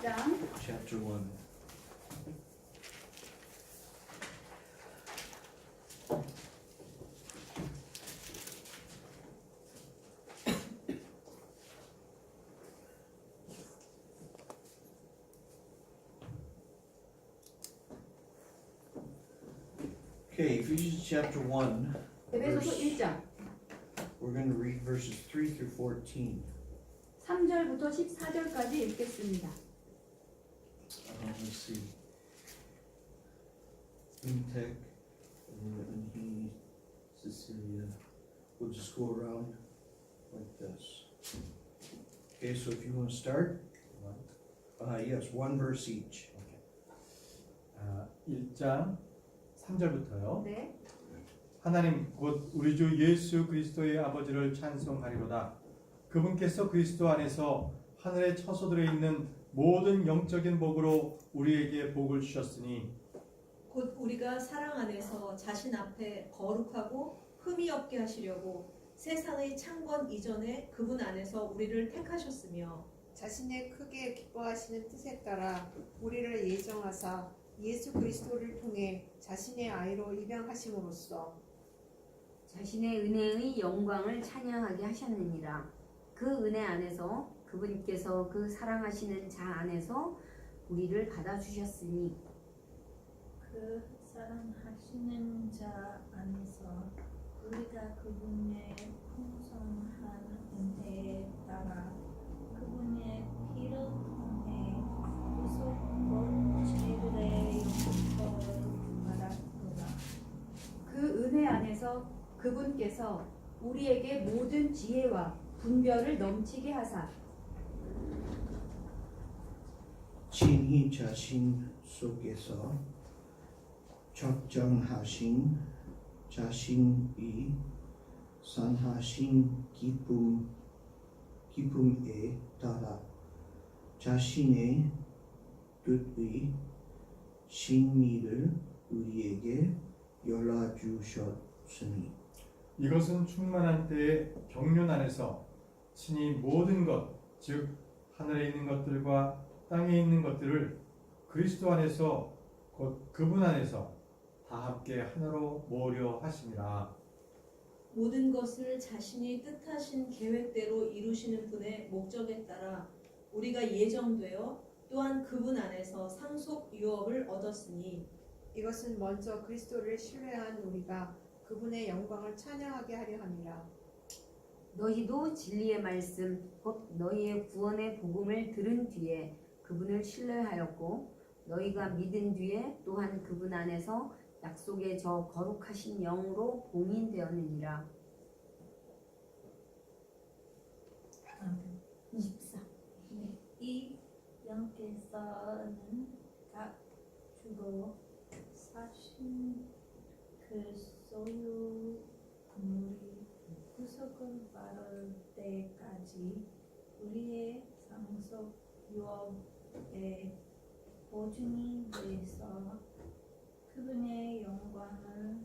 1장 chapter 1. Okay, Ephesians chapter 1. 에베소서 1장 We're going to read verses 3 through 14. 3절부터 14절까지 읽겠습니다. Let's see. Intech, and he, Cecilia. We'll just go around like this. Okay, so if you want to start. Yes, one verse each. 1장 3절부터요. 네. 하나님 곧 우리 주 예수 그리스도의 아버지를 찬송하리로다. 그분께서 그리스도 안에서 하늘의 처소들에 있는 모든 영적인 복으로 우리에게 복을 주셨으니 곧 우리가 사랑 안에서 자신 앞에 거룩하고 흠이 없게 하시려고 세상의 창건 이전에 그분 안에서 우리를 택하셨으며 자신의 크게 기뻐하시는 뜻에 따라 우리를 예정하사 예수 그리스도를 통해 자신의 아이로 입양하심으로써 자신의 은혜의 영광을 찬양하게 하셨느니라. 그 은혜 안에서 그분께서 그 사랑하시는 자 안에서 우리를 받아주셨으니 그 사랑하시는 자 안에서 우리가 그분의 풍성한 은혜에 따라 그분의 피를 통해 구속권 제물의 영광을 받았노라. 그 은혜 안에서 그분께서 우리에게 모든 지혜와 분별을 넘치게 하사 친히 자신 속에서 적정하신 자신이 선하신 기쁨에 따라 자신의 뜻의 신미를 우리에게 열어주셨으니 이것은 충만한 때의 경륜 안에서 친히 모든 것, 즉 하늘에 있는 것들과 땅에 있는 것들을 그리스도 안에서 곧 그분 안에서 다 함께 하나로 모으려 하심이라. 모든 것을 자신이 뜻하신 계획대로 이루시는 분의 목적에 따라 우리가 예정되어 또한 그분 안에서 상속 유업을 얻었으니 이것은 먼저 그리스도를 신뢰한 우리가 그분의 영광을 찬양하게 하려 함이라. 너희도 진리의 말씀 곧 너희의 구원의 복음을 들은 뒤에 그분을 신뢰하였고 너희가 믿은 뒤에 또한 그분 안에서 약속의 저 거룩하신 영으로 봉인되었느니라. 24. 이 영께서는 각 주로 사신 그 소유 건물이 구속을 받을 때까지 우리의 상속 유업의 보증이 돼서 그분의 영광을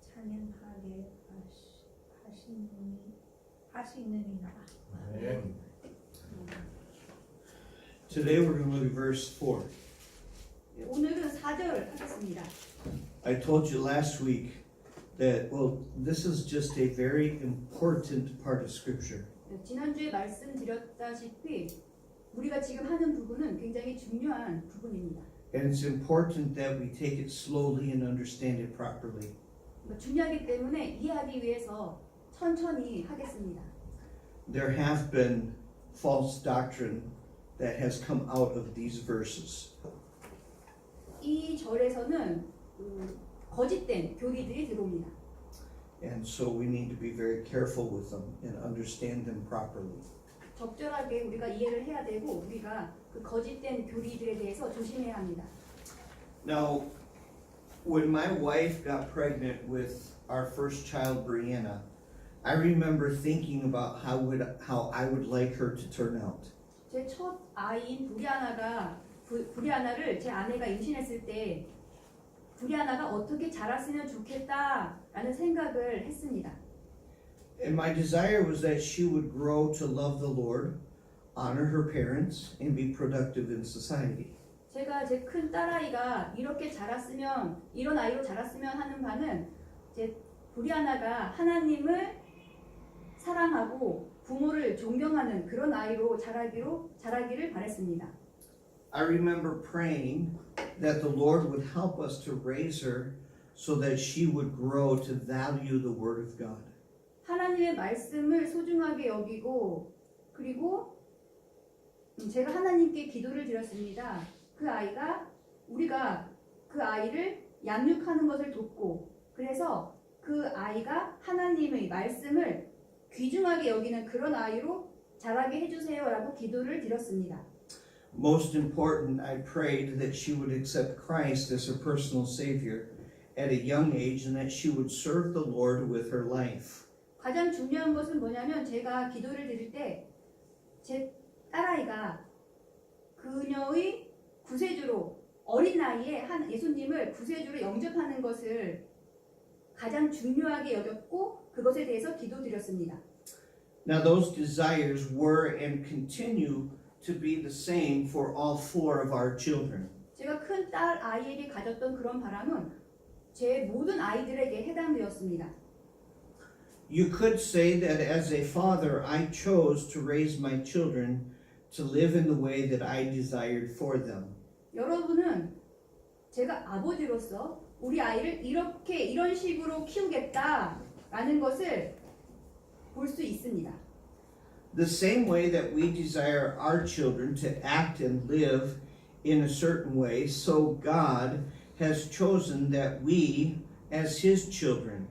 찬양하게 하시느니라. 아멘. Today we're going to look at verse 4. 오늘은 4절 하겠습니다. I told you last week that, well, this is just a very important part of Scripture. 지난주에 말씀드렸다시피 우리가 지금 하는 부분은 굉장히 중요한 부분입니다. And it's important that we take it slowly and understand it properly. 중요하기 때문에 이해하기 위해서 천천히 하겠습니다. There have been false doctrine that has come out of these verses. 이 절에서는 거짓된 교리들이 들어옵니다. And so we need to be very careful with them and understand them properly. 적절하게 우리가 이해를 해야 되고 우리가 그 거짓된 교리들에 대해서 조심해야 합니다. Now, when my wife got pregnant with our first child, Brianna, I remember thinking about how I would like her to turn out. 제 첫 아이인 브리아나를 제 아내가 임신했을 때 브리아나가 어떻게 자랐으면 좋겠다라는 생각을 했습니다. And my desire was that she would grow to love the Lord, honor her parents, and be productive in society. 제가 제 큰 딸아이가 이렇게 자랐으면, 이런 아이로 자랐으면 하는 바는 제 브리아나가 하나님을 사랑하고 부모를 존경하는 그런 아이로 자라기를 바랬습니다. I remember praying that the Lord would help us to raise her so that she would grow to value the Word of God. 하나님의 말씀을 소중하게 여기고, 그리고 제가 하나님께 기도를 드렸습니다. 그 아이가, 우리가 그 아이를 양육하는 것을 돕고, 그래서 그 아이가 하나님의 말씀을 귀중하게 여기는 그런 아이로 자라게 해주세요라고 기도를 드렸습니다. Most important, I prayed that she would accept Christ as her personal Savior at a young age and that she would serve the Lord with her life. 가장 중요한 것은 뭐냐면 제가 기도를 드릴 때 제 딸아이가 그녀의 구세주로 어린 나이에 한 예수님을 구세주로 영접하는 것을 가장 중요하게 여겼고 그것에 대해서 기도드렸습니다. Now those desires were and continue to be the same for all four of our children. 제가 큰 딸 아이에게 가졌던 그런 바람은 제 모든 아이들에게 해당되었습니다. You could say that as a father, I chose to raise my children to live in the way that I desired for them. 여러분은 제가 아버지로서 우리 아이를 이런 식으로 키우겠다라는 것을 볼 수 있습니다. The same way that we desire our children to act and live in a certain way, so God has chosen that we, as His children,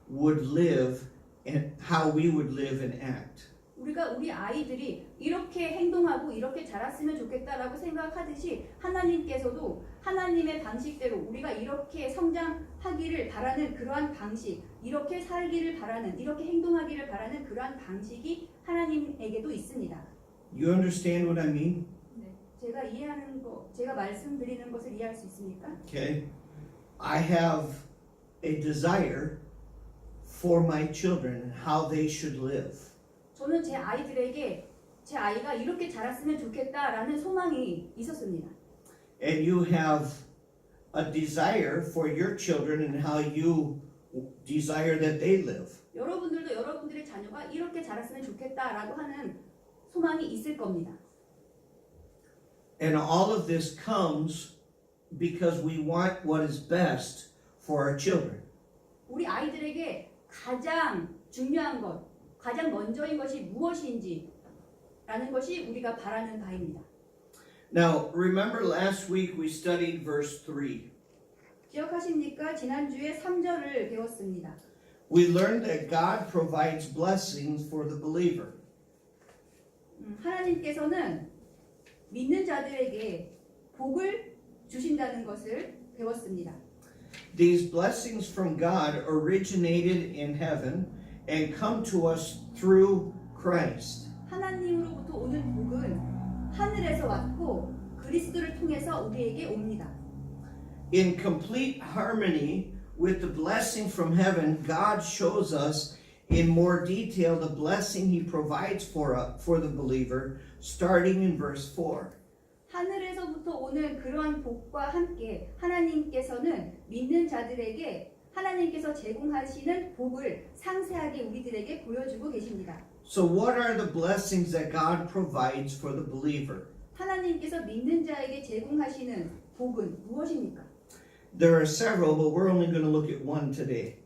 would live and how we would live and act. 우리가 우리 아이들이 이렇게 행동하고 이렇게 자랐으면 좋겠다라고 생각하듯이 하나님께서도 하나님의 방식대로 우리가 이렇게 성장하기를 바라는 그러한 방식, 이렇게 살기를 바라는, 이렇게 행동하기를 바라는 그러한 방식이 하나님에게도 있습니다. You understand what I mean? 제가 이해하는 거, 제가 말씀드리는 것을 이해할 수 있습니까? Okay. I have a desire for my children and how they should live. 저는 제 아이들에게 제 아이가 이렇게 자랐으면 좋겠다라는 소망이 있었습니다. And you have a desire for your children and how you desire that they live. 여러분들도 여러분들의 자녀가 이렇게 자랐으면 좋겠다라고 하는 소망이 있을 겁니다. And all of this comes because we want what is best for our children. 우리 아이들에게 가장 중요한 것, 가장 먼저인 것이 무엇인지 라는 것이 우리가 바라는 바입니다. Now, remember last week we studied verse 3. 기억하십니까? 지난주에 3절을 배웠습니다. We learned that God provides blessings for the believer. 하나님께서는 믿는 자들에게 복을 주신다는 것을 배웠습니다. These blessings from God originated in heaven and come to us through Christ. 하나님으로부터 오는 복은 하늘에서 왔고 그리스도를 통해서 우리에게 옵니다. In complete harmony with the blessing from heaven, God shows us in more detail the blessing He provides for the believer, starting in verse 4. 하늘에서부터 오는 그러한 복과 함께 하나님께서는 믿는 자들에게 하나님께서 제공하시는 복을 상세하게 우리들에게 보여주고 계십니다. So what are the blessings that God provides for the believer? 하나님께서 믿는 자에게 제공하시는 복은 무엇입니까? There are several, but we're only going to look at one today.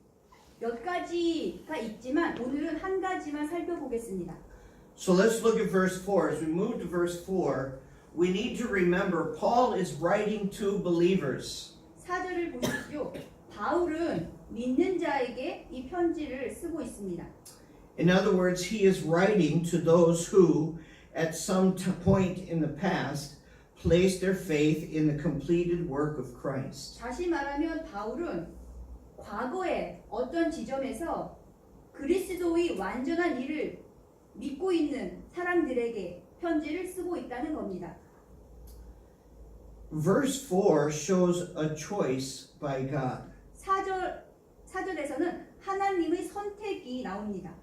몇 가지가 있지만 오늘은 한 가지만 살펴보겠습니다. So let's look at verse 4. As we move to verse 4, we need to remember Paul is writing to believers. 4절을 보십시오. 바울은 믿는 자에게 이 편지를 쓰고 있습니다. In other words, he is writing to those who, at some point in the past, placed their faith in the completed work of Christ. 다시 말하면 바울은 과거에 어떤 지점에서 그리스도의 완전한 일을 믿고 있는 사람들에게 편지를 쓰고 있다는 겁니다. Verse 4 shows a choice by God. 4절에서는 하나님의 선택이 나옵니다.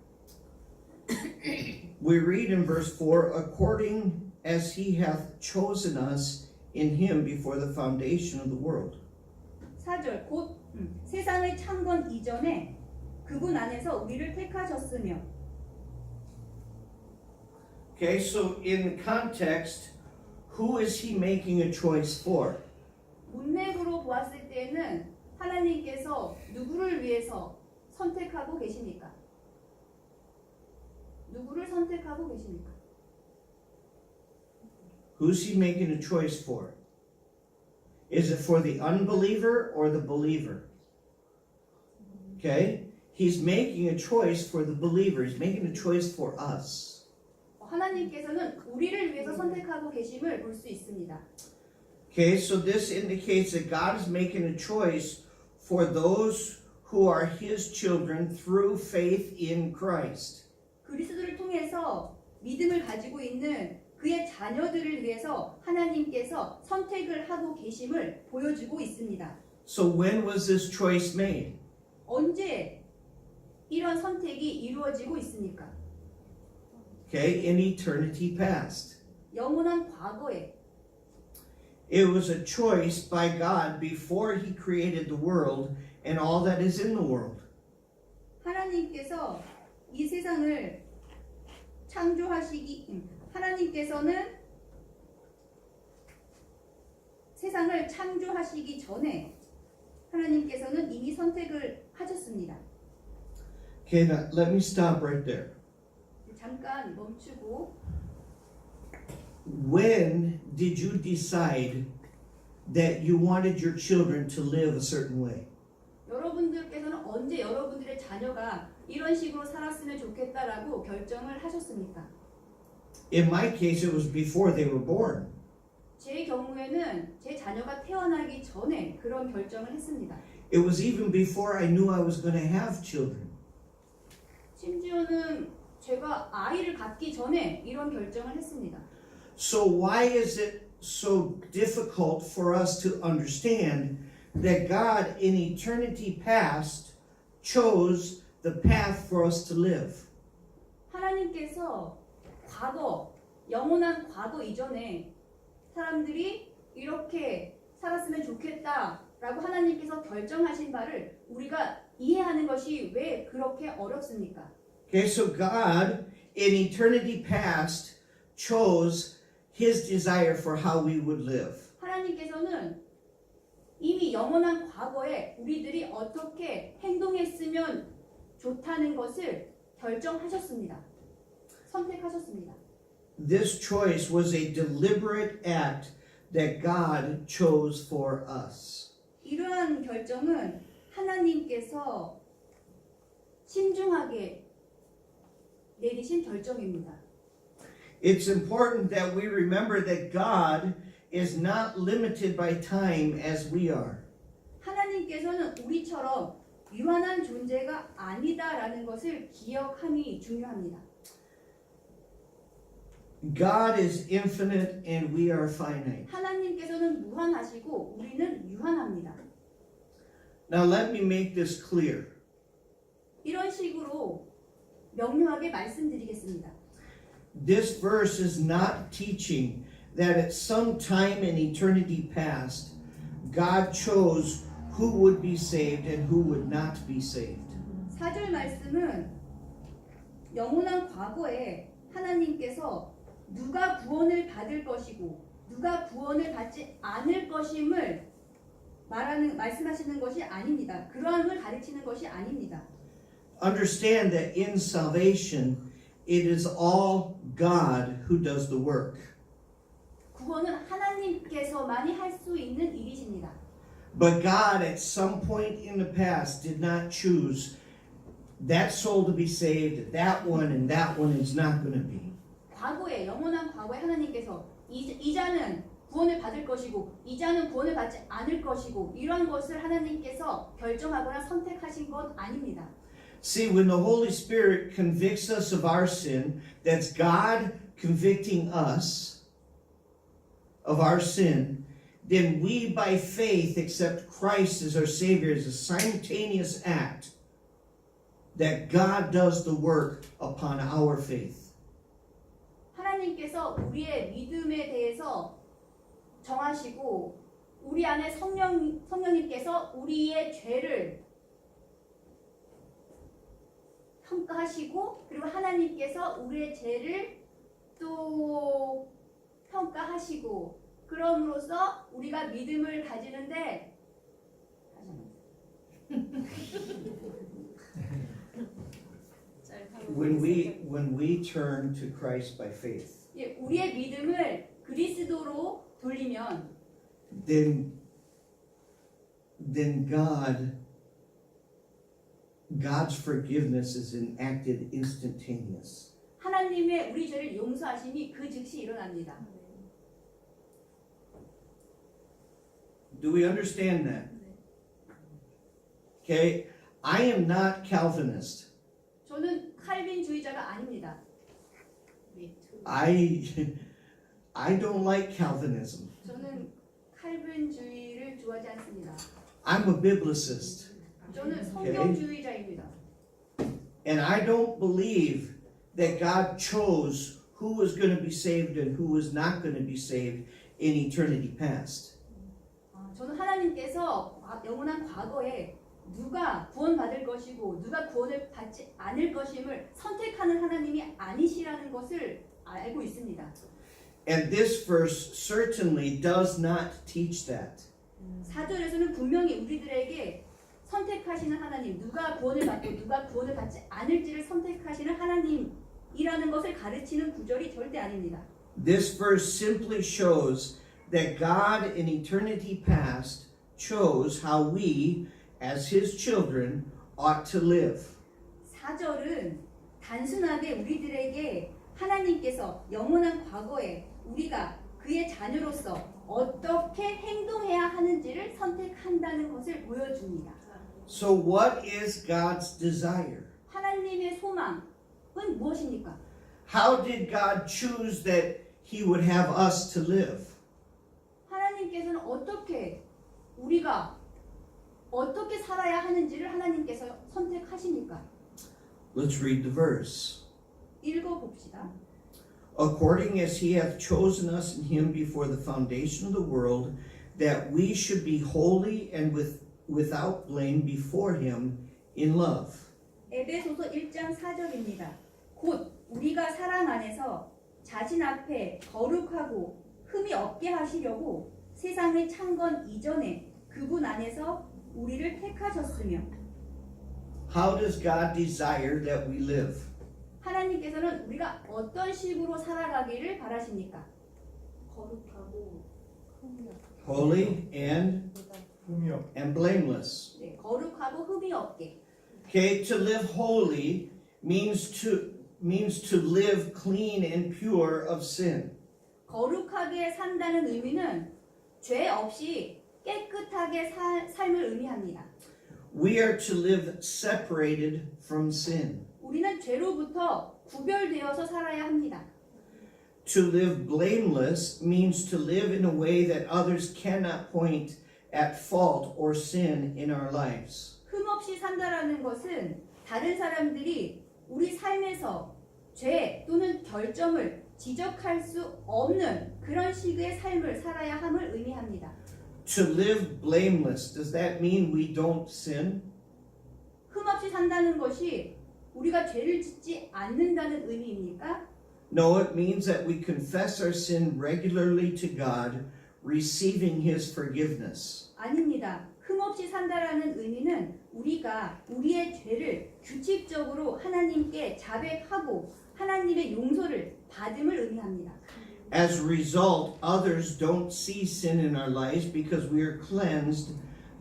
we read in verse 4, according as he hath chosen us in him before the foundation of the world. 4절 곧 세상을 창건 이전에 그분 안에서 우리를 택하셨으며. Okay, so in context, who is he making a choice for? 문맥으로 보았을 때는 하나님께서 누구를 위해서 선택하고 계십니까? 누구를 선택하고 계십니까? Who's he making a choice for? Is it for the unbeliever or the believer? Okay? He's making a choice for the believer. He's making a choice for us. 하나님께서는 우리를 위해서 선택하고 계심을 볼 수 있습니다. Okay, so this indicates that God is making a choice for those who are his children through faith in Christ. 그리스도를 통해서 믿음을 가지고 있는 그의 자녀들을 위해서 하나님께서 선택을 하고 계심을 보여주고 있습니다. So when was this choice made? 언제 이런 선택이 이루어지고 있습니까? Okay, in eternity past. 영원한 과거에 It was a choice by God before he created the world and all that is in the world. 하나님께서 이 세상을 하나님께서는 세상을 창조하시기 전에 하나님께서는 이미 선택을 하셨습니다. Okay, now let me stop right there. 잠깐 멈추고 When did you decide that you wanted your children to live a certain way? 여러분들께서는 언제 여러분들의 자녀가 이런 식으로 살았으면 좋겠다라고 결정을 하셨습니까? In my case, it was before they were born. 제 경우에는 제 자녀가 태어나기 전에 그런 결정을 했습니다. It was even before I knew I was going to have children. 심지어는 제가 아이를 갖기 전에 이런 결정을 했습니다. So why is it so difficult for us to understand that God in eternity past chose the path for us to live? 하나님께서 과거, 영원한 과거 이전에 사람들이 이렇게 살았으면 좋겠다라고 하나님께서 결정하신 바를 우리가 이해하는 것이 왜 그렇게 어렵습니까? Okay, so God in eternity past chose his desire for how we would live. 하나님께서는 이미 영원한 과거에 우리들이 어떻게 행동했으면 좋다는 것을 결정하셨습니다. 선택하셨습니다. This choice was a deliberate act that God chose for us. 이러한 결정은 하나님께서 신중하게 내리신 결정입니다. It's important that we remember that God is not limited by time as we are. 하나님께서는 우리처럼 유한한 존재가 아니다라는 것을 기억함이 중요합니다. God is infinite and we are finite. 하나님께서는 무한하시고 우리는 유한합니다. Now let me make this clear. 이런 식으로 명료하게 말씀드리겠습니다. This verse is not teaching that at some time in eternity past, God chose who would be saved and who would not be saved. 4절 말씀은 영원한 과거에 하나님께서 누가 구원을 받을 것이고 누가 구원을 받지 않을 것임을 말씀하시는 것이 아닙니다. 그러함을 가르치는 것이 아닙니다. Understand that in salvation, it is all God who does the work. 구원은 하나님께서만이 할 수 있는 일이십니다. But God at some point in the past did not choose that soul to be saved, that one and that one is not going to be. 과거에 영원한 과거에 하나님께서 이 자는 구원을 받을 것이고 이 자는 구원을 받지 않을 것이고 이런 것을 하나님께서 결정하거나 선택하신 것 아닙니다. See, when the Holy Spirit convicts us of our sin, that's God convicting us of our sin, then we by faith accept Christ as our Savior as a simultaneous act. that God does the work upon our faith. 하나님께서 우리의 믿음에 대해서 정하시고 우리 안에 성령님께서 우리의 죄를 평가하시고 그리고 하나님께서 우리의 죄를 또 평가하시고 그럼으로써 우리가 믿음을 가지는데 When we turn to Christ by faith, 예, 우리의 믿음을 그리스도로 돌리면 then God's forgiveness is enacted instantaneous. 하나님의 우리 죄를 용서하심이 그 즉시 일어납니다. Do we understand that? Okay, I am not Calvinist. 저는 칼빈주의자가 아닙니다. I don't like Calvinism. 저는 칼빈주의를 좋아하지 않습니다. I'm a biblicist. 저는 성경주의자입니다. And I don't believe that God chose who was going to be saved and who was not going to be saved in eternity past. 저는 하나님께서 영원한 과거에 누가 구원받을 것이고 누가 구원을 받지 않을 것임을 선택하는 하나님이 아니시라는 것을 알고 있습니다. And this verse certainly does not teach that. 4절에서는 분명히 우리들에게 선택하시는 하나님, 누가 구원을 받고 누가 구원을 받지 않을지를 선택하시는 하나님이라는 것을 가르치는 구절이 절대 아닙니다. This verse simply shows that God in eternity past chose how we, as His children, ought to live. 4절은 단순하게 우리들에게 하나님께서 영원한 과거에 우리가 그의 자녀로서 어떻게 행동해야 하는지를 선택한다는 것을 보여줍니다. So what is God's desire? 하나님의 소망은 무엇입니까? How did God choose that He would have us to live? 하나님께서는 우리가 어떻게 살아야 하는지를 하나님께서 선택하십니까? Let's read the verse. 읽어봅시다. According as He hath chosen us in Him before the foundation of the world, that we should be holy and without blame before Him in love. 에베소서 1장 4절입니다. 곧 우리가 사랑 안에서 자신 앞에 거룩하고 흠이 없게 하시려고 세상의 창건 이전에 그분 안에서 우리를 택하셨으며. How does God desire that we live? 하나님께서는 우리가 어떤 식으로 살아가기를 바라십니까? 거룩하고 Holy and 흠이 없. blameless. 네, 거룩하고 흠이 없게. Okay, to live holy means to live clean and pure of sin. 거룩하게 산다는 의미는 죄 없이 깨끗하게 삶을 의미합니다. We are to live separated from sin. 우리는 죄로부터 구별되어서 살아야 합니다. To live blameless means to live in a way that others cannot point at fault or sin in our lives. 흠 없이 산다라는 것은 다른 사람들이 우리 삶에서 죄 또는 결점을 지적할 수 없는 그런 식의 삶을 살아야 함을 의미합니다. To live blameless, does that mean we don't sin? 흠 없이 산다는 것이 우리가 죄를 짓지 않는다는 의미입니까? No, it means that we confess our sin regularly to God, receiving His forgiveness. 아닙니다. 흠 없이 산다라는 의미는 우리가 우리의 죄를 규칙적으로 하나님께 자백하고 하나님의 용서를 받음을 의미합니다. As a result, others don't see sin in our lives because we are cleansed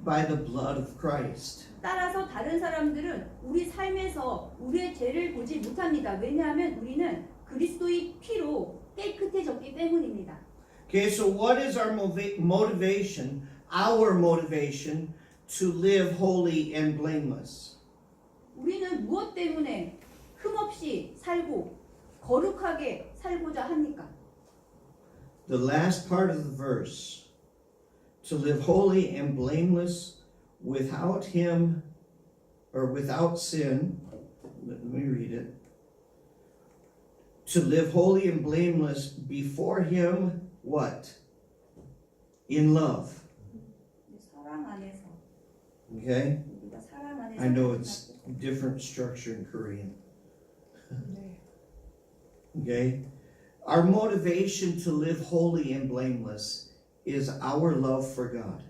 by the blood of Christ. 따라서 다른 사람들은 우리 삶에서 우리의 죄를 보지 못합니다. 왜냐하면 우리는 그리스도의 피로 깨끗해졌기 때문입니다. Okay, so what is our motivation, our motivation to live holy and blameless? 우리는 무엇 때문에 흠없이 살고 거룩하게 살고자 합니까? The last part of the verse, to live holy and blameless without Him or without sin let me read it. To live holy and blameless before Him, what? In love. 사랑 안에서. Okay? 우리가 사랑 안에서. I know it's different structure in Korean. 네. Okay? Our motivation to live holy and blameless is our love for God.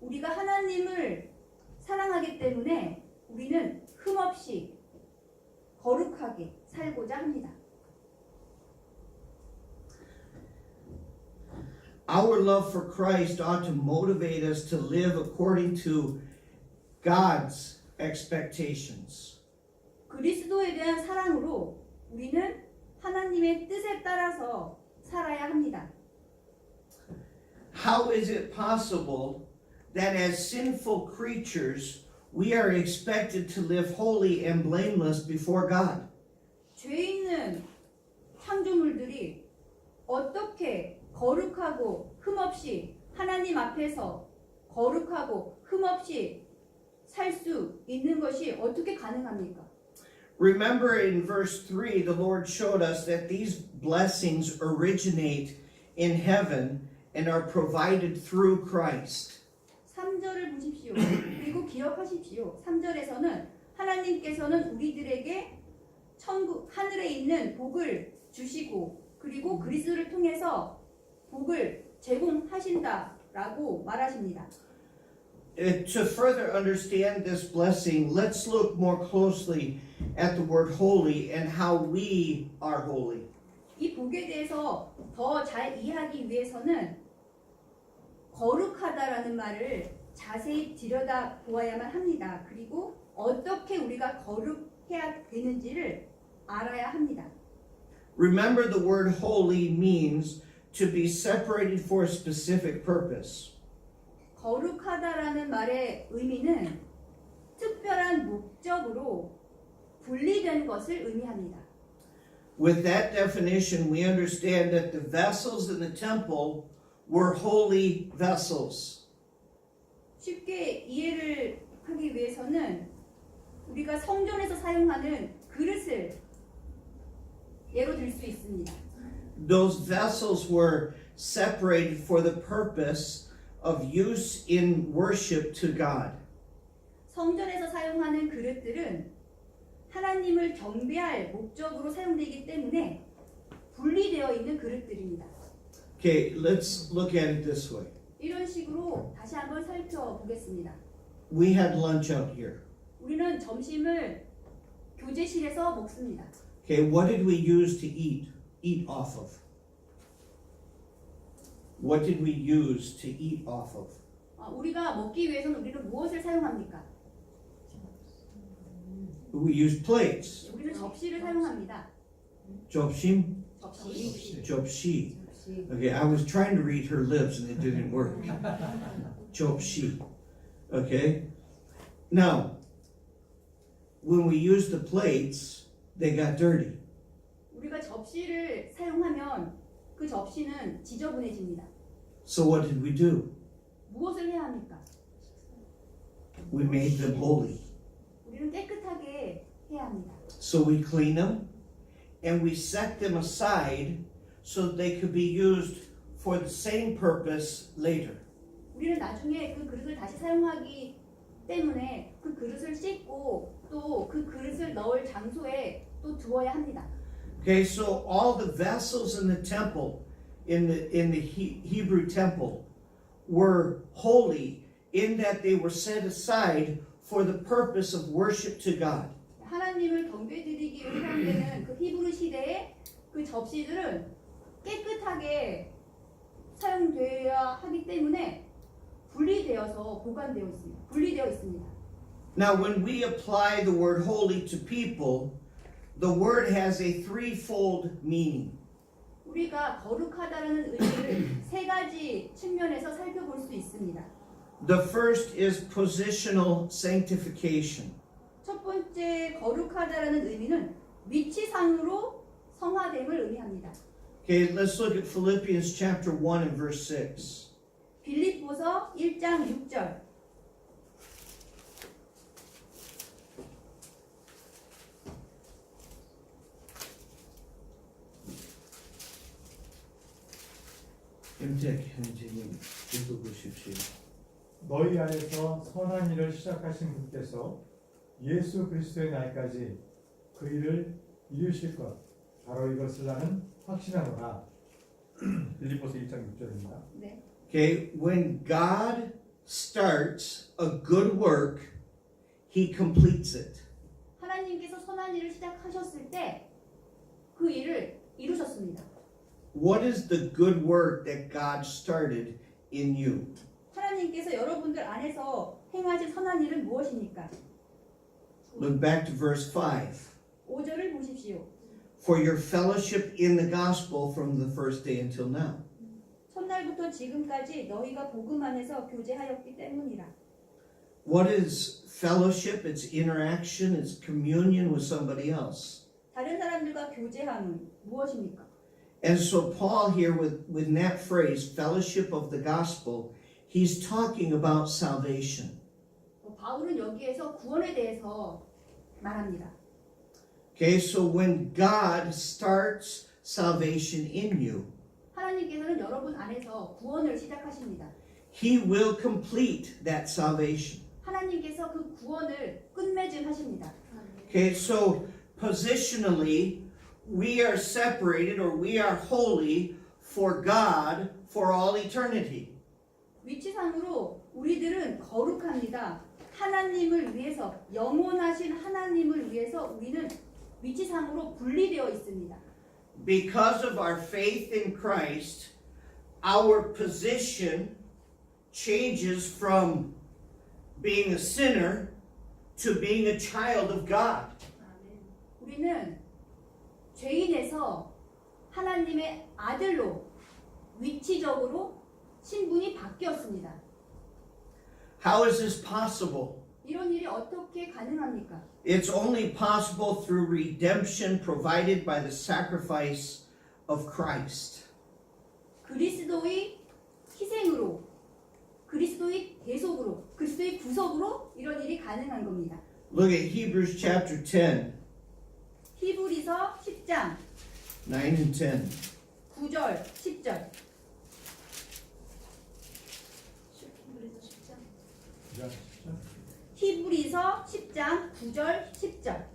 우리가 하나님을 사랑하기 때문에 우리는 흠없이 거룩하게 살고자 합니다. Our love for Christ ought to motivate us to live according to God's expectations. 그리스도에 대한 사랑으로 우리는 하나님의 뜻에 따라서 살아야 합니다. How is it possible that as sinful creatures we are expected to live holy and blameless before God? 죄 있는 창조물들이 어떻게 거룩하고 흠없이 하나님 앞에서 거룩하고 흠없이 살 수 있는 것이 어떻게 가능합니까? Remember in verse 3, the Lord showed us that these blessings originate in heaven and are provided through Christ. 3절을 보십시오. 그리고 기억하십시오. 3절에서는 하나님께서는 우리들에게 천국 하늘에 있는 복을 주시고 그리고 그리스도를 통해서 복을 제공하신다라고 말하십니다. To further understand this blessing, let's look more closely at the word holy and how we are holy. 이 복에 대해서 더 잘 이해하기 위해서는 거룩하다라는 말을 자세히 들여다 보아야만 합니다. 그리고 어떻게 우리가 거룩해야 되는지를 알아야 합니다. Remember, the word holy means to be separated for a specific purpose. 거룩하다라는 말의 의미는 특별한 목적으로 분리된 것을 의미합니다. With that definition, we understand that the vessels in the temple were holy vessels. 쉽게 이해를 하기 위해서는 우리가 성전에서 사용하는 그릇을 예로 들 수 있습니다. Those vessels were separated for the purpose of use in worship to God. 성전에서 사용하는 그릇들은 하나님을 경배할 목적으로 사용되기 때문에 분리되어 있는 그릇들입니다. Okay, let's look at it this way. 이런 식으로 다시 한번 살펴보겠습니다. We had lunch out here. 우리는 점심을 교제실에서 먹습니다. Okay, what did we use to eat off of? What did we use to eat off of? 우리가 먹기 위해서는 우리는 무엇을 사용합니까? We used plates. 우리는 접시를 사용합니다. 접심? 접시. 접시. Okay, I was trying to read her lips and it didn't work. 접시. Okay? Now, when we use the plates, they got dirty. 우리가 접시를 사용하면 그 접시는 지저분해집니다. So what did we do? 무엇을 해야 합니까? We made them holy. 우리는 깨끗하게 해야 합니다. So we clean them and we set them aside so that they could be used for the same purpose later. 우리는 나중에 그 그릇을 다시 사용하기 때문에 그 그릇을 씻고 또 그 그릇을 넣을 장소에 또 두어야 합니다. Okay, so all the vessels in the temple, in the Hebrew temple, were holy in that they were set aside for the purpose of worship to God. 하나님을 경배드리기 위해 사용되는 그 히브리 시대의 그 접시들은 깨끗하게 사용되어야 하기 때문에 분리되어서 보관되어 있습니다. 분리되어 있습니다. Now, when we apply the word holy to people, the word has a threefold meaning. 우리가 거룩하다는 의미를 세 가지 측면에서 살펴볼 수 있습니다. The first is positional sanctification. 첫 번째 거룩하다라는 의미는 위치상으로 성화됨을 의미합니다. Okay, let's look at Philippians chapter 1 and verse 6. 빌립보서 1장 6절. 김택 형제님 읽어보십시오. 너희 안에서 선한 일을 시작하신 분께서 예수 그리스도의 날까지 그 일을 이루실 것 바로 이것을 나는 확신하노라. 빌립보서 1장 6절입니다. 네. Okay, when God starts a good work, He completes it. 하나님께서 선한 일을 시작하셨을 때 그 일을 이루셨습니다. What is the good work that God started in you? 하나님께서 여러분들 안에서 행하신 선한 일은 무엇입니까? Look back to verse 5. 5절을 보십시오. For your fellowship in the gospel from the first day until now. 첫날부터 지금까지 너희가 복음 안에서 교제하였기 때문이라. What is fellowship? It's interaction, it's communion with somebody else. 다른 사람들과 교제함은 무엇입니까? And so Paul here with that phrase, fellowship of the gospel, he's talking about salvation. 바울은 여기에서 구원에 대해서 말합니다. Okay, so when God starts salvation in you, 하나님께서는 여러분 안에서 구원을 시작하십니다. He will complete that salvation. 하나님께서 그 구원을 끝맺음하십니다. Okay, so positionally, we are separated or we are holy for God for all eternity. 위치상으로 우리들은 거룩합니다. 하나님을 위해서, 영원하신 하나님을 위해서 우리는 위치상으로 분리되어 있습니다. Because of our faith in Christ, our position changes from being a sinner to being a child of God. 우리는 죄인에서 하나님의 아들로 위치적으로 신분이 바뀌었습니다. How is this possible? 이런 일이 어떻게 가능합니까? It's only possible through redemption provided by the sacrifice of Christ. 그리스도의 희생으로, 그리스도의 대속으로, 그리스도의 구속으로 이런 일이 가능한 겁니다. Look at Hebrews chapter 10, 히브리서 10장 9 and 10. 9절, 10절. 히브리서 10장 9절, 10절.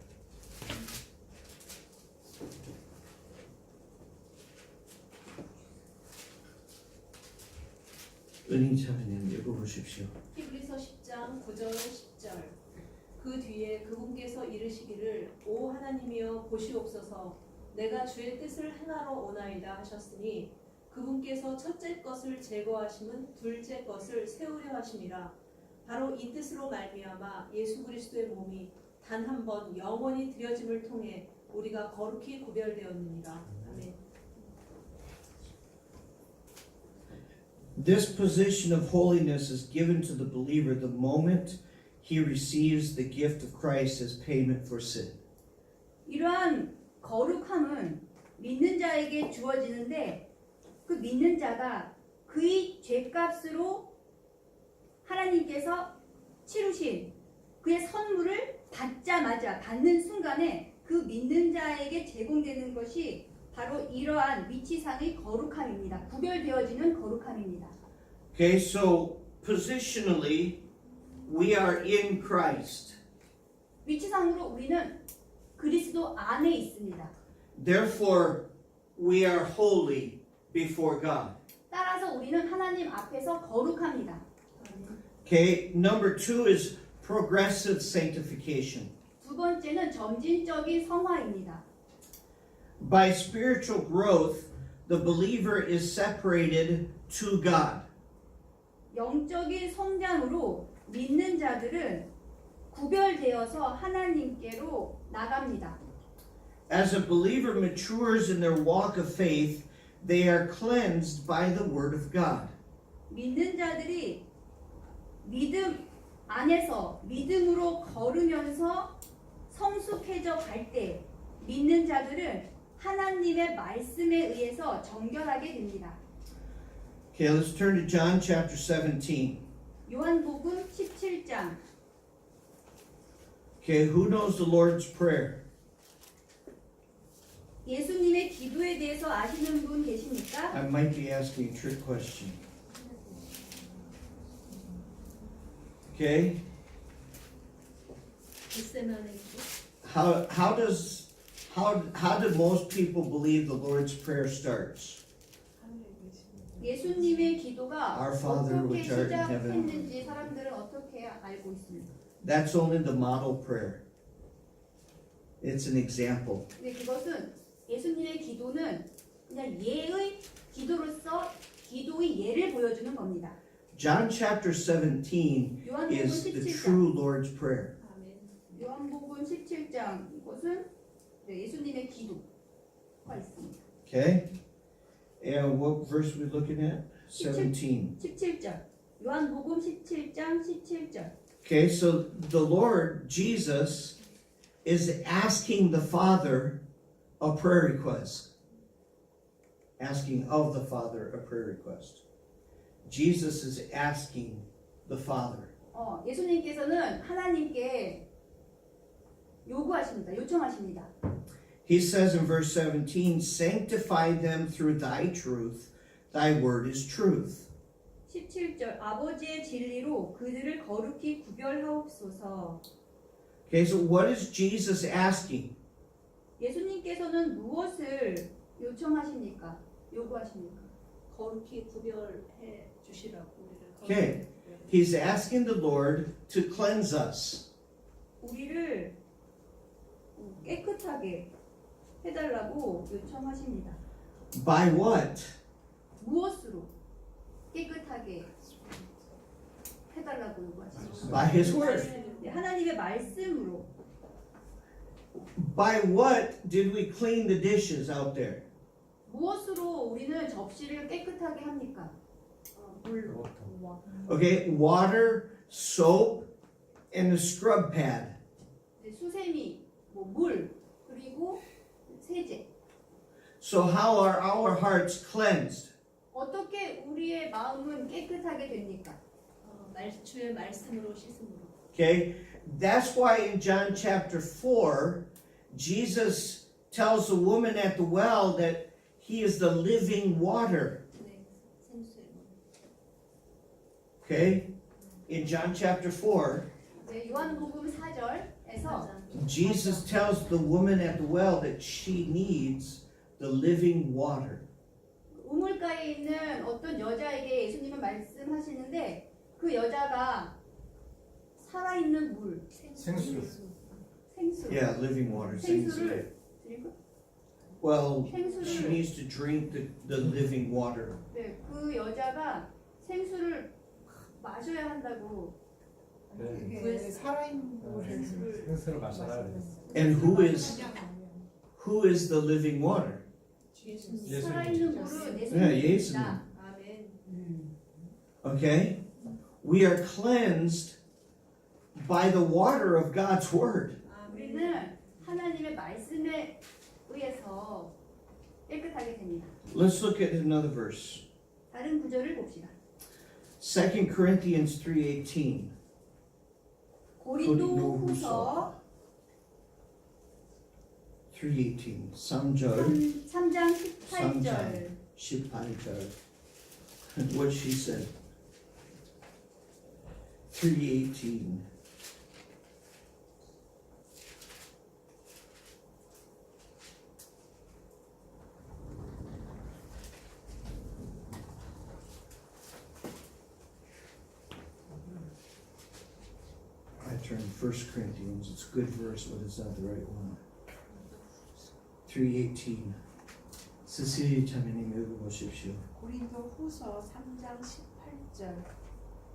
은인 자매님 읽어보십시오. 히브리서 10장 9절 10절 그 뒤에 그분께서 이르시기를 오 하나님이여 보시옵소서 내가 주의 뜻을 행하러 오나이다 하셨으니 그분께서 첫째 것을 제거하심은 둘째 것을 세우려 하심이라 바로 이 뜻으로 말미암아 예수 그리스도의 몸이 단 한 번 영원히 드려짐을 통해 우리가 거룩히 구별되었느니라. 아멘. This position of holiness is given to the believer the moment he receives the gift of Christ as payment for sin. 이러한 거룩함은 믿는 자에게 주어지는데 그 믿는 자가 그의 죄값으로 하나님께서 치르신 그의 선물을 받자마자 받는 순간에 그 믿는 자에게 제공되는 것이 바로 이러한 위치상의 거룩함입니다. 구별되어지는 거룩함입니다. Okay, so positionally, we are in Christ. 위치상으로 우리는 그리스도 안에 있습니다. Therefore, we are holy before God. 따라서 우리는 하나님 앞에서 거룩합니다. Okay, number 2 is progressive sanctification. 두 번째는 점진적인 성화입니다. By spiritual growth, the believer is separated to God. 영적인 성장으로 믿는 자들은 구별되어서 하나님께로 나갑니다. As a believer matures in their walk of faith, they are cleansed by the Word of God. 믿는 자들이 믿음 안에서 믿음으로 걸으면서 성숙해져 갈 때 믿는 자들은 하나님의 말씀에 의해서 정결하게 됩니다. Okay, let's turn to John chapter 17. 요한복음 17장. Okay, who knows the Lord's Prayer? 예수님의 기도에 대해서 아시는 분 계십니까? I might be asking a trick question. Okay? 겟세마네 기도. How do most people believe the Lord's Prayer starts? 하늘에 계시는 예수님의 기도가 Our Father 어떻게 which art in heaven. 시작했는지 사람들은 어떻게 알고 있습니까? That's only the model prayer. It's an example. 근데 그것은 예수님의 기도는 그냥 예의 기도로서 기도의 예를 보여주는 겁니다. John chapter 17 요한복음 is the 17장. true Lord's Prayer. 아멘. 요한복음 17장 이것은 예수님의 기도가 있습니다. Okay? And what verse are we looking at? 17. 17절. 요한복음 17장 17절. Okay, so the Lord Jesus is asking the Father a prayer request. Asking of the Father a prayer request. Jesus is asking the Father. 예수님께서는 하나님께 요구하십니다. 요청하십니다. He says in verse 17, Sanctify them through thy truth. Thy word is truth. 17절. 아버지의 진리로 그들을 거룩히 구별하옵소서. Okay, so what is Jesus asking? 예수님께서는 무엇을 요청하십니까? 요구하십니까? 거룩히 구별해 주시라고 우리를 Okay. 거룩히 He's asking the Lord to cleanse us. 우리를 깨끗하게 해달라고 요청하십니다. By what? 무엇으로 깨끗하게 해달라고 요구하십니까? By His Word. 네, 하나님의 말씀으로. By what did we clean the dishes out there? 무엇으로 우리는 접시를 깨끗하게 합니까? 물로. Okay, water, soap, and a scrub pad. 네, 수세미, 물, 그리고 세제. So how are our hearts cleansed? 어떻게 우리의 마음은 깨끗하게 됩니까? 주의 말씀으로 씻음으로. Okay, that's why in John chapter 4, Jesus tells the woman at the well that He is the living water. 네, 생수의 물. Okay, in John chapter 4, 네, 요한복음 4절에서 Jesus tells the woman at the well that she needs the living water. 우물가에 있는 어떤 여자에게 예수님은 말씀하시는데 그 여자가 살아있는 물, 생수. 생수, Yeah, living water. 생수를 드리고 Well, she 생수를 needs to drink the living water. 네, 그 여자가 생수를 마셔야 한다고. 네. 이게 살아있는 물을 생수를 마셔라 그랬어. And who is the living water? 예수님. 살아있는 물은 네, 예수님입니다. 예수님. 아멘. Okay? We are cleansed by the water of God's Word. 우리는 하나님의 말씀에 의해서 깨끗하게 됩니다. Let's look at another verse. 다른 구절을 봅시다. 2 Corinthians 3:18. 고린도후서 3:18. 3절, 3장 18절. 18절. What she said. 3:18. I turned 1 Corinthians. It's a good verse, but it's not the right one. 3:18. 스시리 자매님 읽어보십시오. 고린도 후서 3장 18절.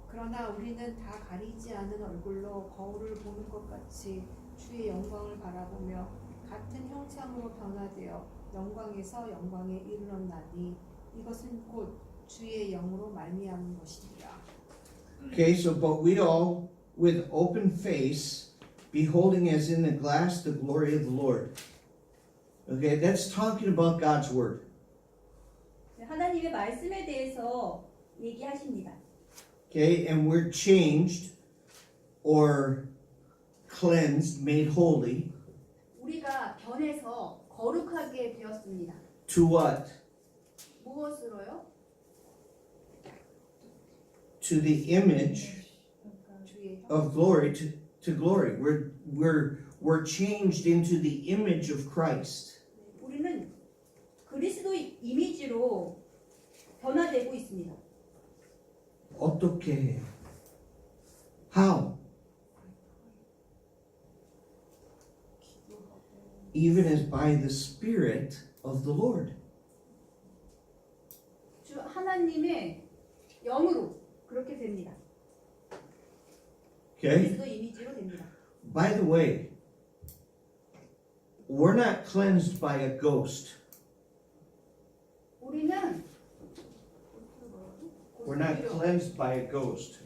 그러나 우리는 다 가리지 않은 얼굴로 거울을 보는 것 같이 주의 영광을 바라보며 같은 형상으로 변화되어 영광에서 영광에 이르렀나니 이것은 곧 주의 영으로 말미암은 것이니라. Okay, so but we all with open face beholding as in the glass the glory of the Lord. Okay, that's talking about God's word. 하나님의 말씀에 대해서 얘기하십니다. Okay, and we're changed or cleansed, made holy 우리가 변해서 거룩하게 받습니다. To what? 무엇으로요? To the image 주의 of glory to glory. We're changed into the image of Christ. 우리는 그리스도의 이미지로 변화되고 있습니다. 어떻게 해요? How? Even as by the Spirit of the Lord. 주 하나님의 영으로 그렇게 됩니다. Okay? 그리스도 이미지로 됩니다. By the way, we're not cleansed by a ghost. 우리는 We're not cleansed by a ghost.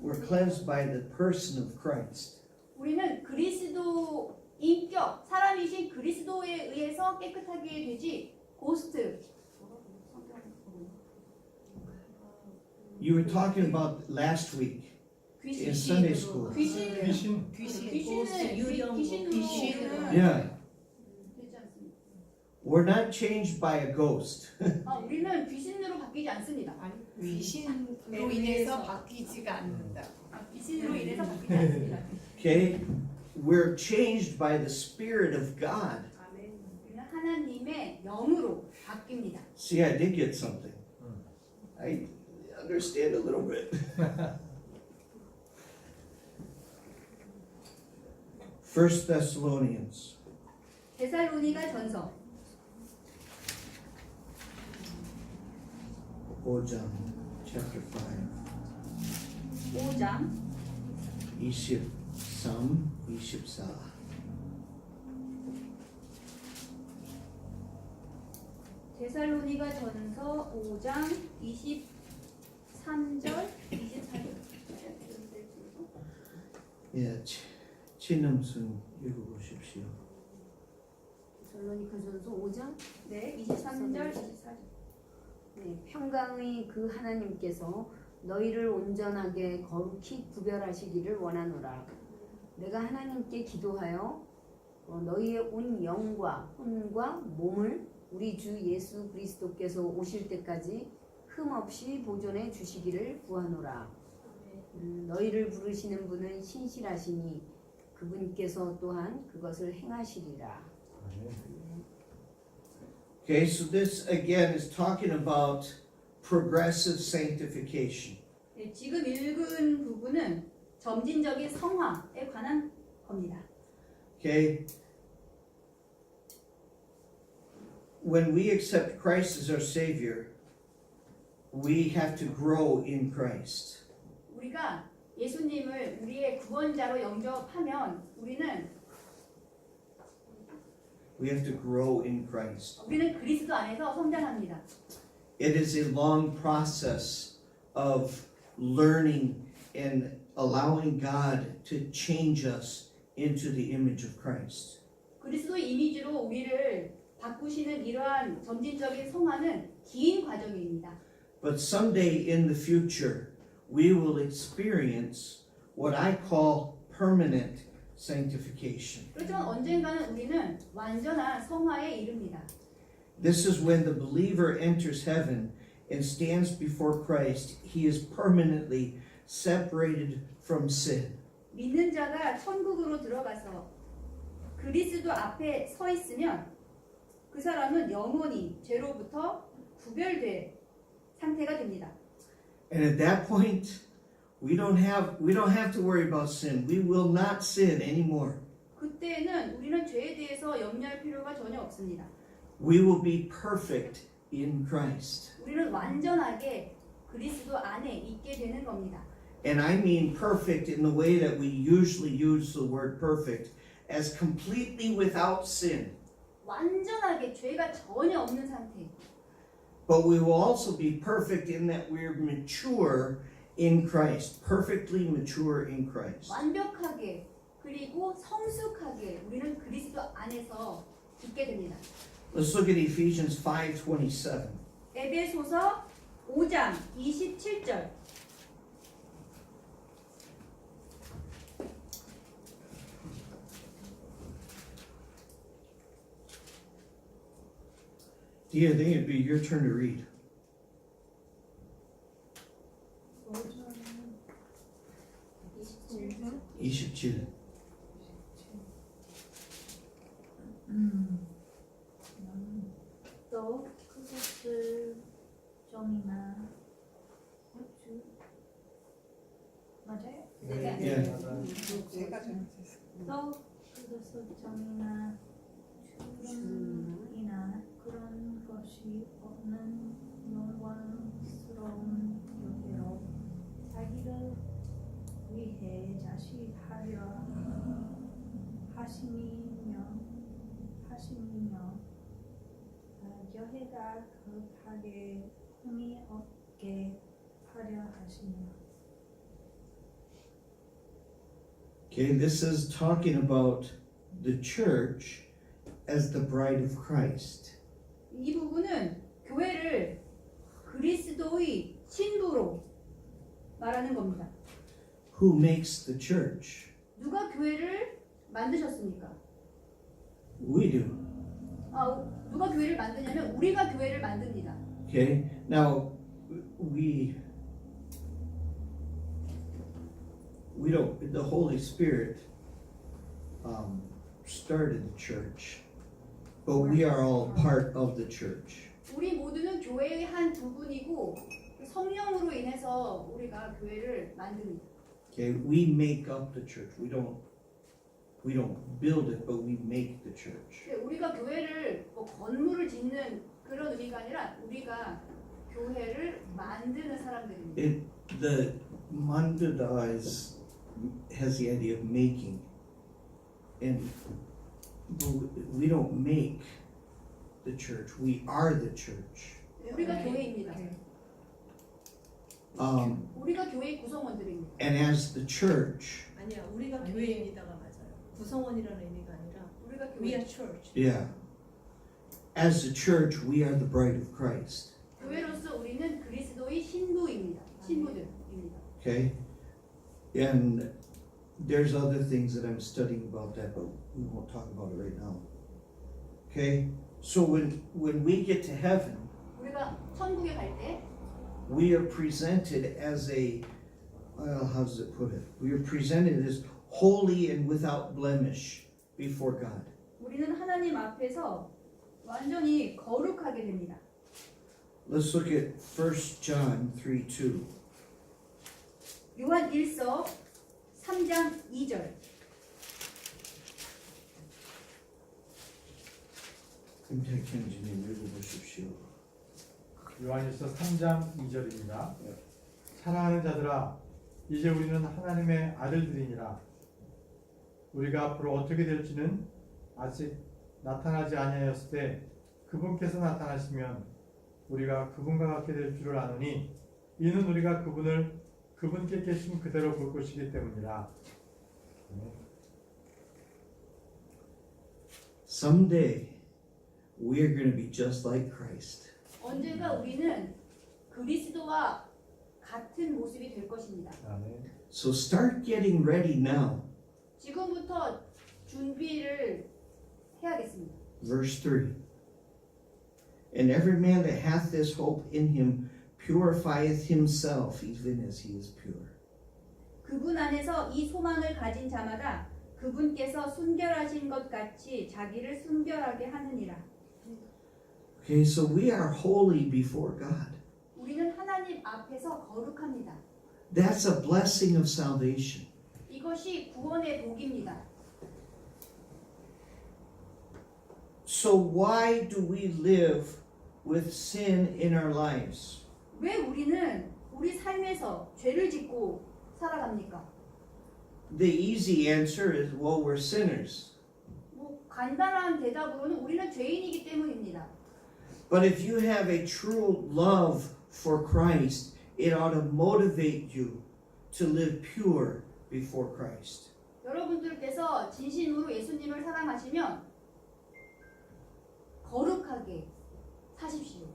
We're cleansed by the person of Christ. 우리는 그리스도 인격, 사람이신 그리스도에 의해서 깨끗하게 되지 고스트. You were talking about last week in Sunday school. 귀신, 귀신 귀신은 유령, 귀신으로 귀신은 Yeah, 되지 않습니다. we're not changed by a ghost. 우리는 귀신으로 바뀌지 않습니다. 아니 귀신으로 인해서 바뀌지가 않는다. 귀신으로 인해서 바뀌지 않습니다. Okay? We're changed by the Spirit of God. 우리는 하나님의 영으로 바뀝니다. See, I did get something. I understand a little bit. First Thessalonians 데살로니가 전서 5장 chapter 5 5장 23, 24. 데살로니가 전서 5장 23절 24절. 예, 친음순 읽어보십시오. 데살로니가전서 5장 네, 23절 24절. 네, 평강의 그 하나님께서 너희를 온전하게 거룩히 구별하시기를 원하노라. 내가 하나님께 기도하여 너희의 온 영과 혼과 몸을 우리 주 예수 그리스도께서 오실 때까지 흠없이 보존해 주시기를 구하노라. 너희를 부르시는 분은 신실하시니 그분께서 또한 그것을 행하시리라. Okay, so this again is talking about progressive sanctification. 네, 지금 읽은 부분은 점진적인 성화에 관한 겁니다. Okay? When we accept Christ as our Savior, we have to grow in Christ. 우리가 예수님을 우리의 구원자로 영접하면 우리는 We have to grow in Christ. 그리스도 안에서 성장합니다. It is a long process of learning and allowing God to change us into the image of Christ. 그리스도의 이미지로 우리를 바꾸시는 이러한 점진적인 성화는 긴 과정입니다. But someday in the future, we will experience what I call permanent sanctification. 그렇지만 언젠가는 우리는 완전한 성화에 이릅니다. This is when the believer enters heaven and stands before Christ. He is permanently separated from sin. 믿는 자가 천국으로 들어가서 그리스도 앞에 서 있으면 그 사람은 영원히 죄로부터 구별된 상태가 됩니다. And at that point, we don't have to worry about sin. We will not sin anymore. 그때는 우리는 죄에 대해서 염려할 필요가 전혀 없습니다. We will be perfect in Christ. 우리는 완전하게 그리스도 안에 있게 되는 겁니다. And I mean perfect in the way that we usually use the word perfect, as completely without sin. 완전하게 죄가 전혀 없는 상태. But we will also be perfect in that we're mature in Christ, perfectly mature in Christ. 완벽하게 그리고 성숙하게 우리는 그리스도 안에서 있게 됩니다. Let's look at Ephesians 5:27. 에베소서 5장 27절. Yeah, I think it'd be your turn to read. 5절 27절 27. 또 그것을 정이나 주 맞아요? 예. 제가 잘못했어요. 또 그것을 정이나 주름이나 그런 것이 없는 영광스러운 교회로 자기를 위해 자식하려 하심이며 교회가 거룩하게 흠이 없게 하려 하시며. Okay, this is talking about the church as the bride of Christ. 이 부분은 교회를 그리스도의 신부로 말하는 겁니다. Who makes the church? 누가 교회를 만드셨습니까? We do. 누가 교회를 만드냐면 우리가 교회를 만듭니다. Okay, now we don't. The Holy Spirit started the church, but we are all part of the church. 우리 모두는 교회의 한 부분이고 성령으로 인해서 우리가 교회를 만듭니다. Okay, we make up the church. We don't build it, but we make the church. 근데 우리가 교회를 뭐 건물을 짓는 그런 의미가 아니라 우리가 교회를 만드는 사람들입니다. The mandada has the idea of making, and we don't make the church. We are the church. 우리가 교회입니다. 우리가 교회의 구성원들입니다. And as the church, 아니야, 우리가 교회입니다가 맞아요. 구성원이라는 의미가 아니라 우리가 we 교회. are church. yeah, as the church, we are the bride of Christ. 교회로서 우리는 그리스도의 신부입니다. 신부들입니다. Okay, and there's other things that I'm studying about that, but we won't talk about it right now. Okay, so when we get to heaven, 우리가 천국에 갈 때 we are presented as how does it put it? We are presented as holy and without blemish before God. 우리는 하나님 앞에서 완전히 거룩하게 됩니다. Let's look at 1 John 3:2. 요한 1서 3장 2절. 김태경님 읽어보십시오. 요한일서 3장 2절입니다. 네. 사랑하는 자들아, 이제 우리는 하나님의 아들들이니라. 우리가 앞으로 어떻게 될지는 아직 나타나지 아니하였을 때 그분께서 나타나시면 우리가 그분과 같게 될 줄을 아노니 이는 우리가 그분께 계신 그대로 볼 것이기 때문이라. Someday we are going to be just like Christ. 언젠가 우리는 그리스도와 같은 모습이 될 것입니다. 아멘. So start getting ready now. 지금부터 준비를 해야겠습니다. Verse 3. And every man that hath this hope in him purifieth himself even as he is pure. 그분 안에서 이 소망을 가진 자마다 그분께서 순결하신 것 같이 자기를 순결하게 하느니라. Okay, so we are holy before God. 우리는 하나님 앞에서 거룩합니다. That's a blessing of salvation. 이것이 구원의 복입니다. So why do we live with sin in our lives? 왜 우리는 우리 삶에서 죄를 짓고 살아갑니까? The easy answer is, well, we're sinners. 뭐 간단한 대답으로는 우리는 죄인이기 때문입니다. But if you have a true love for Christ, it ought to motivate you to live pure before Christ. 여러분들께서 진심으로 예수님을 사랑하시면 거룩하게 사십시오.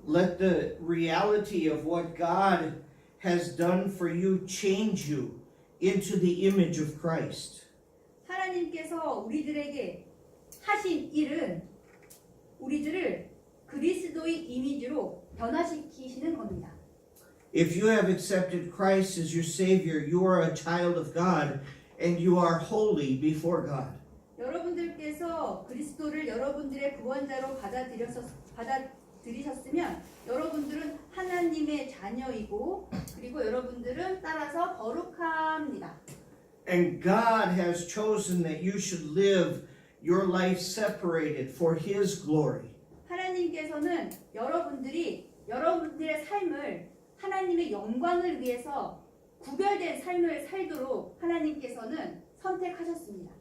Let the reality of what God has done for you change you into the image of Christ. 하나님께서 우리들에게 하신 일은 우리들을 그리스도의 이미지로 변화시키시는 겁니다. If you have accepted Christ as your Savior, you are a child of God and you are holy before God. 여러분들께서 그리스도를 여러분들의 구원자로 받아들이셨으면 여러분들은 하나님의 자녀이고 그리고 여러분들은 따라서 거룩합니다. And God has chosen that you should live your life separated for His glory. 하나님께서는 여러분들의 삶을 하나님의 영광을 위해서 구별된 삶을 살도록 하나님께서는 선택하셨습니다.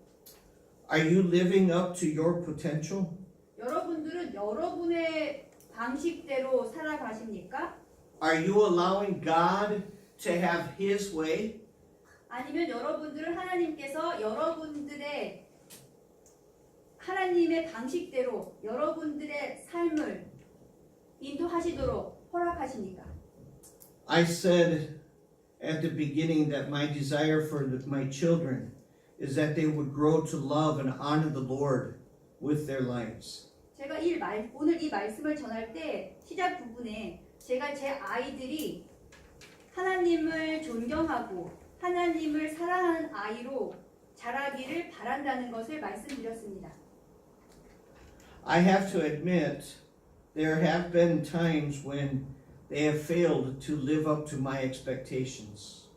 Are you living up to your potential? 여러분들은 여러분의 방식대로 살아가십니까? Are you allowing God to have His way? 아니면 여러분들은 하나님께서 하나님의 방식대로 여러분들의 삶을 인도하시도록 허락하십니까? I said at the beginning that my desire for my children is that they would grow to love and honor the Lord with their lives. 제가 오늘 이 말씀을 전할 때 시작 부분에 제가 제 아이들이 하나님을 존경하고 하나님을 사랑하는 아이로 자라기를 바란다는 것을 말씀드렸습니다. I have to admit, there have been times when they have failed to live up to my expectations.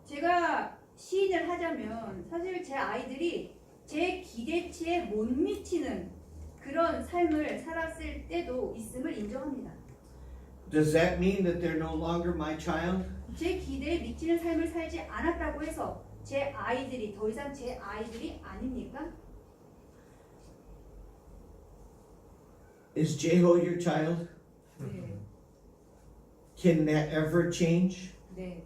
제가 시인을 하자면 사실 제 아이들이 제 기대치에 못 미치는 그런 삶을 살았을 때도 있음을 인정합니다. Does that mean that they're no longer my child? 제 기대에 미치는 삶을 살지 않았다고 해서 제 아이들이 더 이상 제 아이들이 아닙니까? Is Jeho your child? 네. Can that ever change? 네.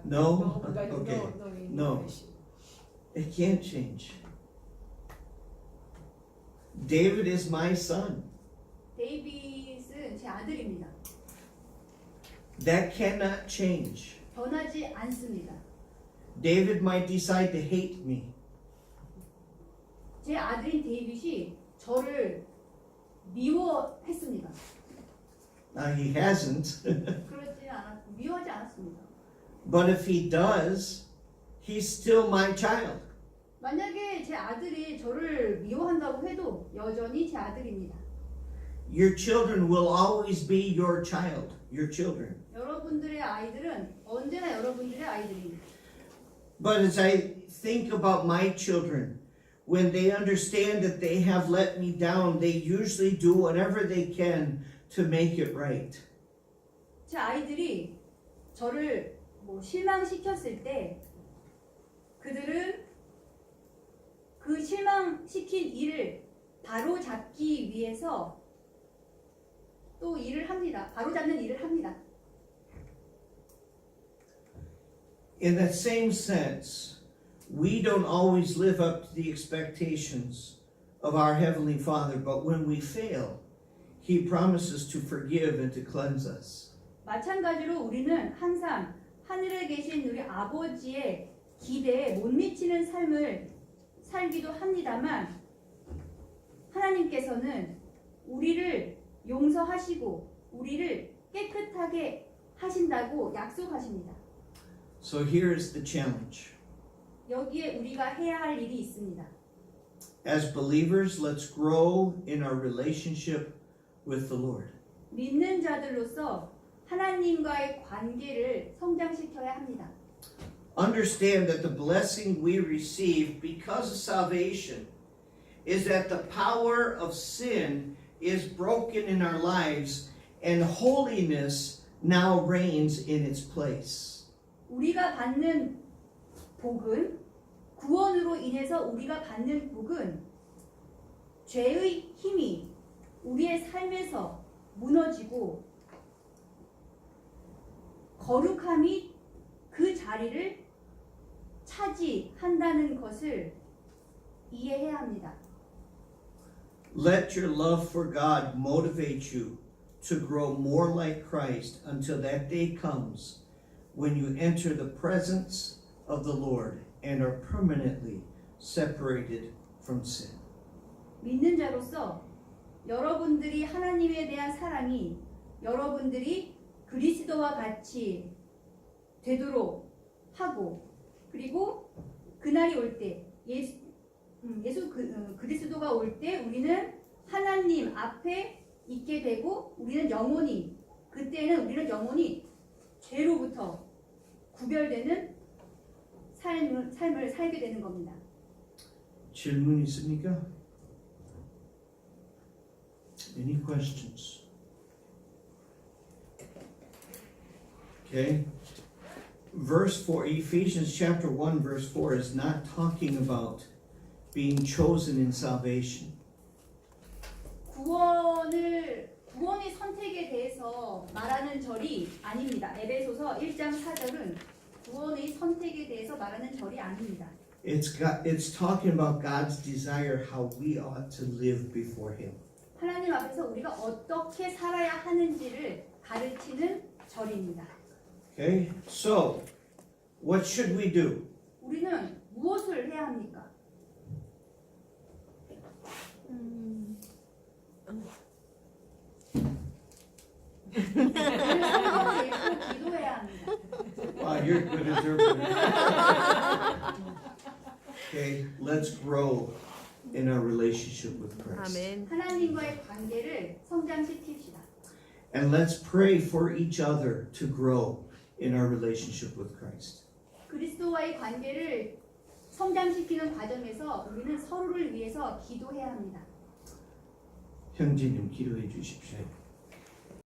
No? Okay. No. It can't change. David is my son. 데이빗은 제 아들입니다. That cannot change. 변하지 않습니다. David might decide to hate me. 제 아들인 데이빗이 저를 미워했습니다. Now he hasn't. 미워하지 않았습니다. But if he does, he's still my child. 만약에 제 아들이 저를 미워한다고 해도 여전히 제 아들입니다. Your children will always be your child. Your children. 여러분들의 아이들은 언제나 여러분들의 아이들입니다. But as I think about my children, when they understand that they have let me down, they usually do whatever they can to make it right. 제 아이들이 저를 실망시켰을 때 그들은 그 실망시킨 일을 바로잡기 위해서 또 일을 합니다. 바로잡는 일을 합니다. In that same sense, we don't always live up to the expectations of our Heavenly Father, but when we fail, He promises to forgive and to cleanse us. 마찬가지로 우리는 항상 하늘에 계신 우리 아버지의 기대에 못 미치는 삶을 살기도 합니다만 하나님께서는 우리를 용서하시고 우리를 깨끗하게 하신다고 약속하십니다. So here's the challenge. 여기에 우리가 해야 할 일이 있습니다. As believers, let's grow in our relationship with the Lord. 믿는 자들로서 하나님과의 관계를 성장시켜야 합니다. Understand that the blessing we receive because of salvation is that the power of sin is broken in our lives and holiness now reigns in its place. 우리가 받는 복은 구원으로 인해서 우리가 받는 복은 죄의 힘이 우리의 삶에서 무너지고 거룩함이 그 자리를 차지한다는 것을 이해해야 합니다. Let your love for God motivate you to grow more like Christ until that day comes when you enter the presence of the Lord and are permanently separated from sin. 믿는 자로서 여러분들이 하나님에 대한 사랑이 여러분들이 그리스도와 같이 되도록 하고 그리고 그날이 올 때 그리스도가 올 때 우리는 하나님 앞에 있게 되고 우리는 영원히 그때는 우리는 영원히 죄로부터 구별되는 삶을 살게 되는 겁니다. 질문 있습니까? Any questions? Okay. Verse 4, Ephesians chapter 1 verse 4 is not talking about being chosen in salvation. 구원의 선택에 대해서 말하는 절이 아닙니다. 에베소서 1장 4절은 구원의 선택에 대해서 말하는 절이 아닙니다. It's talking about God's desire how we ought to live before Him. 하나님 앞에서 우리가 어떻게 살아야 하는지를 가르치는 절입니다. Okay? So, what should we do? 우리는 무엇을 해야 합니까? 성경을 읽고 기도해야 합니다. Wow, you're a good interpreter. Okay, let's grow in our relationship with Christ. 아멘. 하나님과의 관계를 성장시킵시다. And let's pray for each other to grow in our relationship with Christ. 그리스도와의 관계를 성장시키는 과정에서 우리는 서로를 위해서 기도해야 합니다. 형제님 기도해 주십시오.